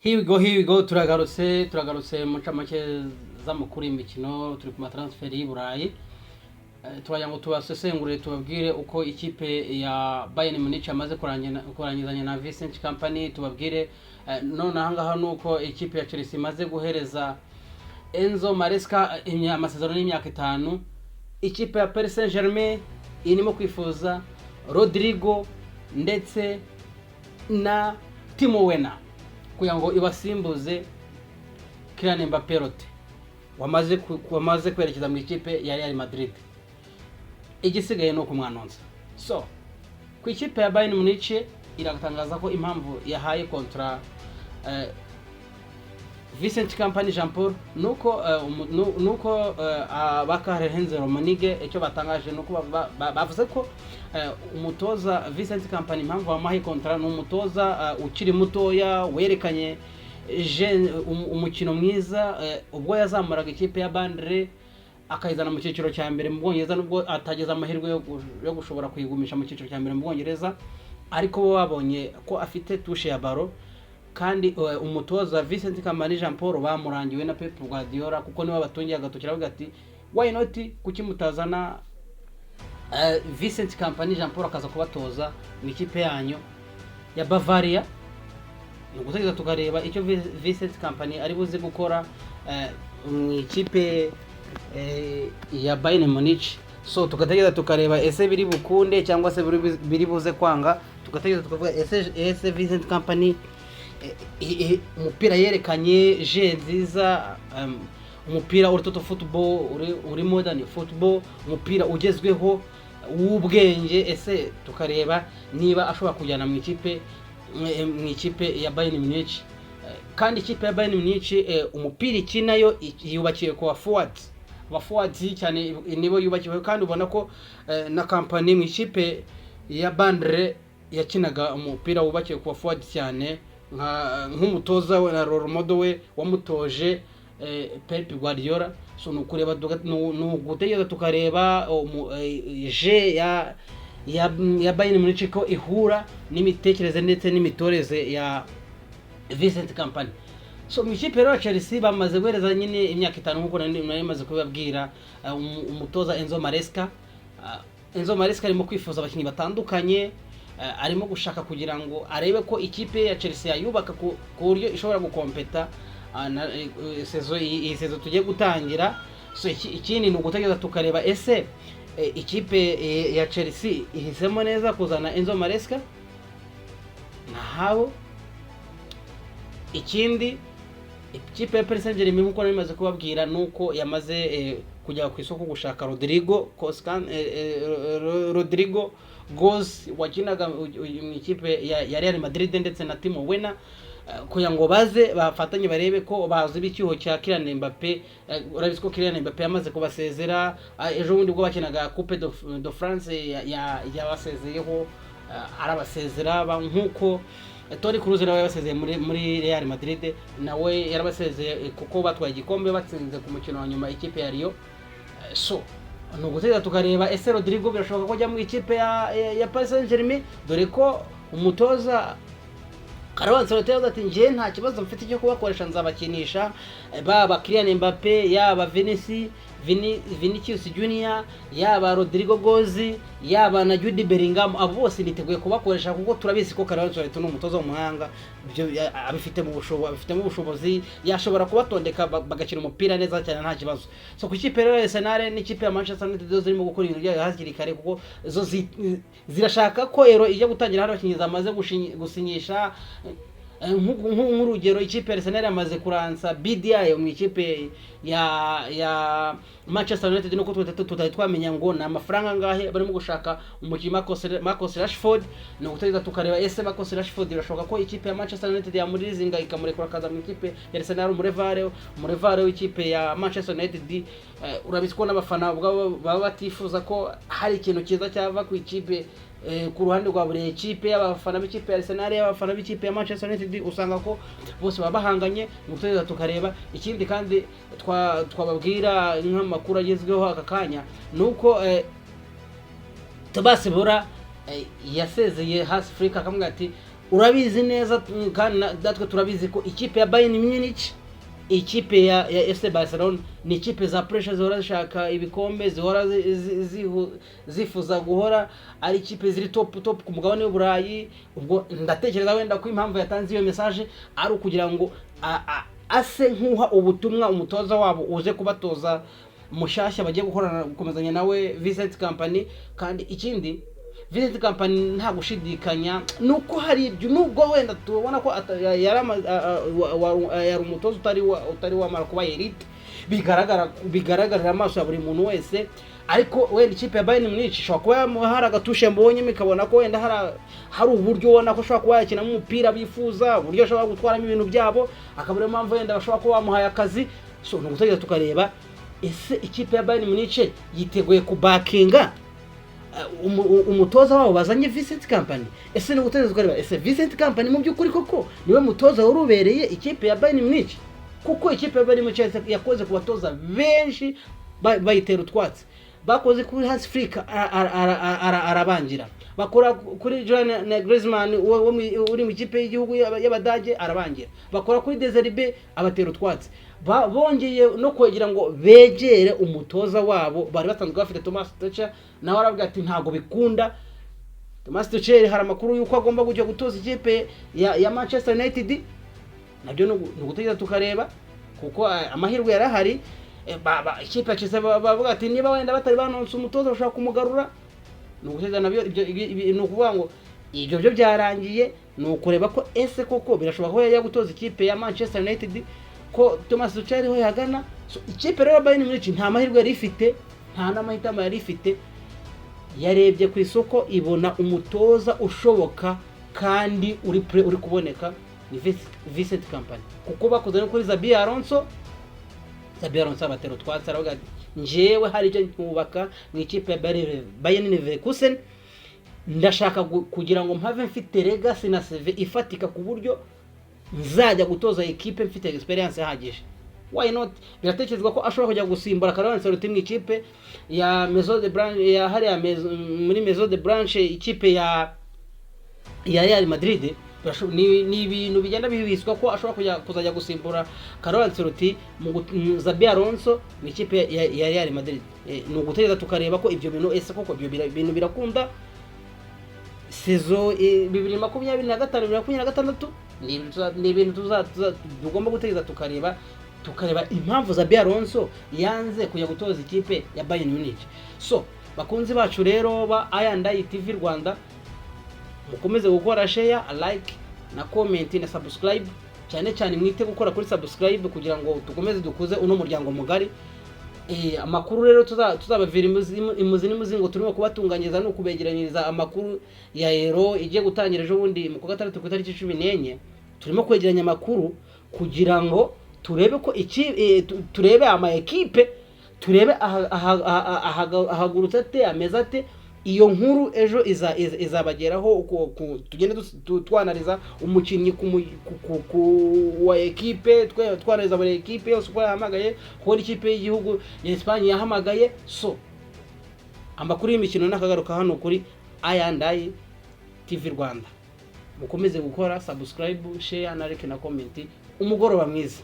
Here we go turagarutse mu ncamake z'amakuru y'imikino turi ku matransfer y'i Burayi. Turagira ngo tubasesengurire tubabwire uko ikipe ya Bayern Munich yamaze kurangizanya na Vincent Kompany, tubabwire none ahangaha nuko ikipe ya Chelsea imaze guhereza Enzo Maresca amasezerano y'imyaka 5. Ikipe ya Paris Saint-Germain irimo kwifuza Rodrigo ndetse na Timo Werner kugira ngo ibasimbuze Kylian Mbappé wamaze kwerekeza mu ikipe ya Real Madrid. Igisigaye no kumwanonza. So ku ikipe ya Bayern Munich iratangaza ko impamvu yahaye kontra Vincent Kompany Jean Paul nuko bakare Henze Romanige icyo batangaje nuko bavuze ko umutoza Vincent Kompany impamvu bamahaye kontra n'umutoza ukiri mutoya werekanye umukino mwiza ubwo yazamuraga ikipe ya Bandre akayizana mu cyiciro cya mbere mu Bwongereza, nubwo atageza amahirwe yo gushobora kuyigumisha mu cyiciro cya mbere mu Bwongereza, ariko bo babonye ko afite touche ya baro. Kandi umutoza Vincent Kompany Jean Paul bamurangiwe na Pep Guardiola kuko niwe batungiye agatokira bavuga ati why not kuki mutazana Vincent Kompany Jean Paul akaza kubatoza mu ikipe yanyu ya Bavaria. Nugutegeza tukareba icyo Vincent Kompany ari buze gukora mu ikipe ya Bayern Munich. So tugategeza tukareba ese biri bukunde cyangwa se biri buze kwanga. Tugategeza tukavuga ese Vincent Kompany umupira yerekanye je nziza, umupira uri toto football uri modern football, umupira ugezweho w'ubwenge. Ese tukareba niba ashobora kujyana mu ikipe ya Bayern Munich. Kandi ikipe ya Bayern Munich umupira ikinayo yubakiye kwa forwards cyane nibo yubakiwe, kandi ubona ko na Kompany mu ikipe ya Bandre yakinaga umupira wubakiye kwa forwards cyane nk'umutoza we na role model we wamutoje Pep Guardiola. So nukureba nugutegeza tukareba je ya Bayern Munich ko ihura n'imitekerereze ndetse n'imitoreze ya Vincent Kompany. So mu ikipe ya Chelsea bamaze guhereza nyine imyaka 5 nkuko nari maze kubabwira umutoza Enzo Maresca. Enzo Maresca arimo kwifuza abakinnyi batandukanye, arimo gushaka kugira ngo arebe ko ikipe ya Chelsea yayubaka ku buryo ishobora gukompeta sezo tugiye gutangira. So ikindi ni ugutegeza tukareba ese ikipe ya Chelsea ihisemo neza kuzana Enzo Maresca nahabo. Ikindi ikipe ya Paris Saint-Germain nkuko nari maze kubabwira nuko yamaze kujya ku isoko gushaka Rodrigo Goes wakinaga mu ikipe ya Real Madrid ndetse na Timo Werner kugira ngo baze bafatanye barebe ko bazi icyuho cya Kylian Mbappé. Urabizi ko Kylian Mbappé yamaze kubasezera ejo bundi bwo bakinaga Coupe de France yabasezeyeho arabasezera nkuko Toni Kroos nawe yabasezeye muri Real Madrid, nawe yarabasezeye kuko batwaye igikombe batsinze ku mukino wa nyuma ikipe ya Rio. So nugutegeza tukareba ese Rodrigo birashoboka ko ajya mu ikipe ya Paris Saint-Germain, dore ko umutoza Carlo Ancelotti ati nje nta kibazo mfite cyo kubakoresha nzabakinisha baba Kylian Mbappé, yaba Vinicius Junior, yaba Rodrigo Goes, yaba na Jude Bellingham. Abo bose niteguye kubakoresha kuko turabizi ko Carlo Ancelotti ni umutoza w'umuhanga, byo abifitemo ubushobozi yashobora kubatondeka bagakina umupira neza cyane nta kibazo. So ku ikipe ya Arsenal n'ikipe ya Manchester United zo zirimo gukora ibintu byayo hakiri kare kuko zo zirashaka ko ero ijya gutangira hano abakinnyi zamaze gusinyisha. Nk'urugero ikipe ya Arsenal yamaze kuransa BDI mu ikipe ya Manchester United, nuko tutari twamenya ngo na amafaranga ngahe barimo gushaka umukinnyi Marcus Rashford. No gutegeza tukareba ese Marcus Rashford birashoboka ko ikipe ya Manchester United yamurizinga ikamurekura kaza mu ikipe ya Arsenal. Umurevare w'ikipe ya Manchester United urabizi ko n'abafana baba batifuza ko hari ikintu kiza cyava ku ikipe ku ruhande rwa buri ikipe, y'abafana b'ikipe ya Arsenal, y'abafana b'ikipe ya Manchester United, usanga ko bose babahanganye. Muteza tukareba ikindi kandi twababwira nk'amakuru agezweho aka kanya nuko Tobias Bora yasezeye Hasi Africa akamubwira ati urabizi neza kandi natwe turabizi ko ikipe ya Bayern Munich, ikipe ya FC Barcelona ni ikipe za pressure zihora zishaka ibikombe, zihora zifuza guhora ari ikipe ziri top ku mugabane w'Uburayi. Ubwo ndatekereza wenda ko impamvu yatanze iyo message ari ukugira ngo ase nkuha ubutumwa umutoza wabo uje kubatoza mushashya bagiye gukomezanya nawe Vincent Kompany. Kandi ikindi Vincent Kompany nta gushidikanya nuko hari ibyo, nubwo wenda tubona ko yari umutoza utari wamara kuba elite, bigaragarira amaso ya buri muntu wese. Ariko wenda ikipe ya Bayern Munich ishobora kuba hari agatushe mbonye mikabona ko wenda hari uburyo ubona ko ashobora kuba yakina mu mupira bifuza, uburyo ashobora gutwaramo ibintu byabo, akabura impamvu wenda bashobora kuba bamuhaye akazi. So no gutegeza tukareba ese ikipe ya Bayern Munich yiteguye kubakinga umutoza wabo bazanye Vincent Kompany. Ese no gutegeza tukareba ese Vincent Kompany mu by'ukuri koko niwe mutoza warubereye ikipe ya Bayern Munich, kuko ikipe ya Bayern Munich yakoze kubatoza benshi bayitera utwatsi. Bakoze kuri Hans Flick arabangira, bakora kuri Julian Griezmann uri mu ikipe y'igihugu y'Abadage arabangira, bakora kuri Deserbe abatera utwatsi. Bongeye no kwegera ngo begere umutoza wabo bari basanzwe bafite Thomas Tuchel, nawe aravuga ati ntago bikunda. Thomas Tuchel hari amakuru yuko agomba kujya gutoza ikipe ya Manchester United, nabyo no gutegeza tukareba kuko amahirwe yarahari. Ikipe yacize bavuga ati niba wenda batari banonse umutoza bashaka kumugarura, nugutegeza nabyo ibyo ukuvuga ngo ibyo byo byarangiye. Nukureba ko ese koko birashoboka ko yajya gutoza ikipe ya Manchester United, ko Thomas Tuchel ho yagana. So ikipe rero Bayern Munich nta mahirwe yari ifite, nta n'amahitamo yari ifite. Yarebye ku isoko ibona umutoza ushoboka kandi uri kuboneka ni Vincent Kompany, kuko bakoze no kuri Xabi Alonso abatero twatsi aravuga ati njewe hari icyo nkubaka mu ikipe ya Bayern Leverkusen, ndashaka kugira ngo mpave mfite legacy na CV ifatika ku buryo nzajya gutoza ekipe mfite experience ihagije. Why not? Biratekerezwa ko ashobora kujya gusimbura Carlo Ancelotti mu ikipe ya Maison de Branche ya hariya muri Maison de Branche, ikipe ya Real Madrid. Ni ibintu bigenda bibiswa ko ashobora kuzajya gusimbura Carlo Ancelotti mu Xabi Alonso mu ikipe ya Real Madrid. No gutegeza tukareba ko ibyo bintu ese koko ibyo bintu birakunda. Sezo 2025-2026 ni ibintu tugomba gutegeza tukareba impamvu Xabi Alonso yanze kujya gutoza ikipe ya Bayern Munich. So bakunzi bacu rero ba Eye&Eye TV Rwanda, mukomeze gukora share, like na comment na subscribe, cyane mwite gukora kuri subscribe kugira ngo tukomeze dukuze uno muryango mugari. Amakuru rero tuzabavira imuzingo turimo kubatunganyiriza no kubegeranyiriza amakuru ya Euro igiye gutangira ejo bundi mu 6 ku itariki 14. Turimo kwegeranya amakuru kugira ngo turebe ko turebe ama ekipe, turebe ahagurutse ate, ameza ate. Iyo nkuru ejo izabageraho tugende twanariza umukinnyi wa ekipe, twanariza buri ekipe yose uko yahamagaye, ko ikipe y'igihugu ya Espagne yahamagaye. So amakuru y'imikino nakagaruka hano kuri Eye&Eye TV Rwanda. Mukomeze gukora subscribe, share na like na comment. Umugoroba mwiza.